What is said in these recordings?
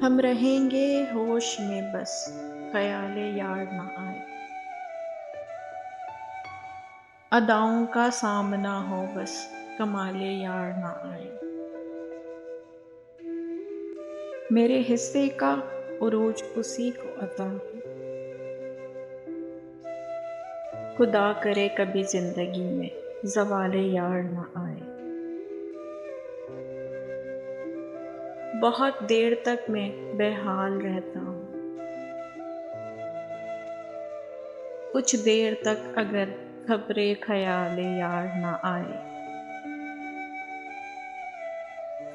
ہم رہیں گے ہوش میں بس خیال یار نہ آئے، اداؤں کا سامنا ہو بس کمال یار نہ آئے، میرے حصے کا عروج اسی کو عطا ہو، خدا کرے کبھی زندگی میں زوال یار نہ آئے، بہت دیر تک میں بے حال رہتا ہوں، کچھ دیر تک اگر خبرے خیال یار نہ آئے،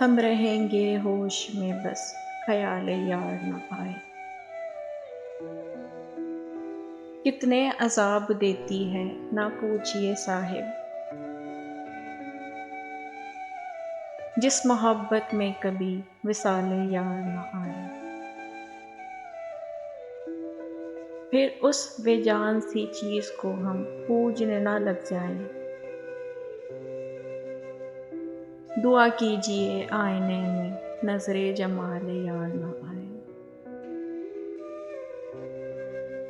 ہم رہیں گے ہوش میں بس خیال یار نہ آئے، کتنے عذاب دیتی ہے نہ پوچھئے صاحب، جس محبت میں کبھی وصال یار نہ آئے، پھر اس بے جان سی چیز کو ہم پوجنے نہ لگ جائیں، دعا کیجئے آئینے میں نظر جمال یار نہ آئے،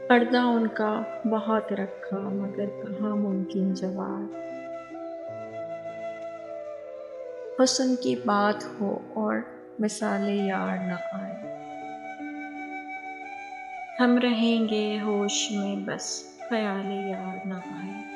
پردہ ان کا بہت رکھا مگر کہاں ممکن جواب، حسن کی بات ہو اور مثال یار نہ آئے، ہم رہیں گے ہوش میں بس خیال یار نہ آئے۔